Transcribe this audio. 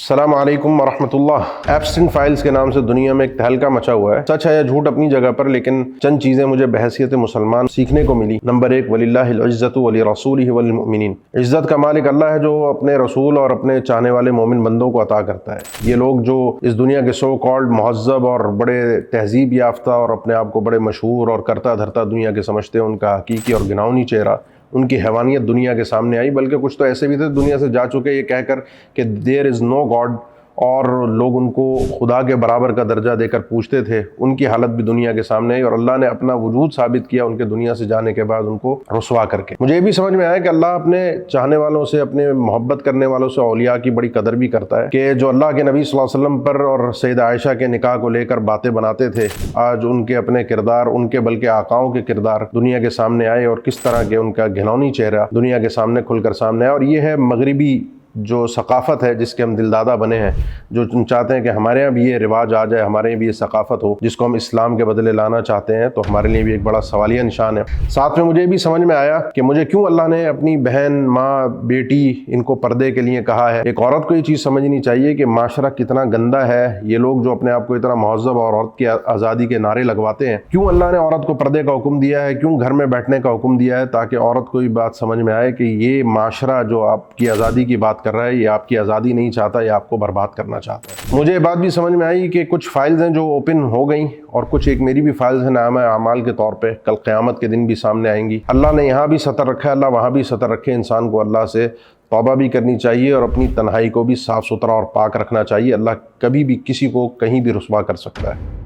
السلام علیکم ورحمۃ اللہ۔ ایبسٹنٹ فائلز کے نام سے دنیا میں ایک تہلکہ مچا ہوا ہے، سچ ہے یا جھوٹ اپنی جگہ پر، لیکن چند چیزیں مجھے بحیثیت مسلمان سیکھنے کو ملی۔ نمبر 1، وَلِلَّهِ الْعِزَّةُ وَلِرَسُولِهِ وَلِلْمُؤْمِنِينَ۔ عزت کا مالک اللہ ہے جو اپنے رسول اور اپنے چاہنے والے مومن بندوں کو عطا کرتا ہے۔ یہ لوگ جو اس دنیا کے سو کالڈ مہذب اور بڑے تہذیب یافتہ اور اپنے آپ کو بڑے مشہور اور کرتا دھرتا دنیا کے سمجھتے ہیں، ان کا حقیقی اور گناؤنی چہرہ، ان کی حیوانیت دنیا کے سامنے آئی۔ بلکہ کچھ تو ایسے بھی تھے دنیا سے جا چکے یہ کہہ کر کہ دیر از نو گاڈ، اور لوگ ان کو خدا کے برابر کا درجہ دے کر پوچھتے تھے۔ ان کی حالت بھی دنیا کے سامنے آئی اور اللہ نے اپنا وجود ثابت کیا ان کے دنیا سے جانے کے بعد ان کو رسوا کر کے۔ مجھے یہ بھی سمجھ میں آیا کہ اللہ اپنے چاہنے والوں سے، اپنے محبت کرنے والوں سے، اولیاء کی بڑی قدر بھی کرتا ہے کہ جو اللہ کے نبی صلی اللہ علیہ وسلم پر اور سیدہ عائشہ کے نکاح کو لے کر باتیں بناتے تھے، آج ان کے اپنے کردار، ان کے بلکہ آقاؤں کے کردار دنیا کے سامنے آئے اور کس طرح کے ان کا گھناؤنی چہرہ دنیا کے سامنے کھل کر سامنے آیا۔ اور یہ ہے مغربی جو ثقافت ہے جس کے ہم دلدادہ بنے ہیں، جو چاہتے ہیں کہ ہمارے یہاں بھی یہ رواج آ جائے، ہمارے یہاں بھی یہ ثقافت ہو، جس کو ہم اسلام کے بدلے لانا چاہتے ہیں، تو ہمارے لیے بھی ایک بڑا سوالیہ نشان ہے۔ ساتھ میں مجھے بھی سمجھ میں آیا کہ مجھے کیوں اللہ نے اپنی بہن، ماں، بیٹی ان کو پردے کے لیے کہا ہے۔ ایک عورت کو یہ چیز سمجھنی چاہیے کہ معاشرہ کتنا گندا ہے۔ یہ لوگ جو اپنے آپ کو اتنا مہذب اور عورت کی آزادی کے نعرے لگواتے ہیں، کیوں اللہ نے عورت کو پردے کا حکم دیا ہے، کیوں گھر میں بیٹھنے کا حکم دیا ہے، تاکہ عورت کو یہ بات سمجھ میں آئے کہ یہ معاشرہ جو آپ کی آزادی کی بات کر رہا ہے، یہ آپ کی آزادی نہیں چاہتا، یہ آپ کو برباد کرنا چاہتا ہے۔ مجھے یہ بات بھی سمجھ میں آئی کہ کچھ فائلز ہیں جو اوپن ہو گئیں، اور کچھ ایک میری بھی فائلز ہیں نامہ اعمال کے طور پہ، کل قیامت کے دن بھی سامنے آئیں گی۔ اللہ نے یہاں بھی ستر رکھا ہے، اللہ وہاں بھی ستر رکھے۔ انسان کو اللہ سے توبہ بھی کرنی چاہیے اور اپنی تنہائی کو بھی صاف ستھرا اور پاک رکھنا چاہیے۔ اللہ کبھی بھی کسی کو کہیں بھی رسوا کر سکتا ہے۔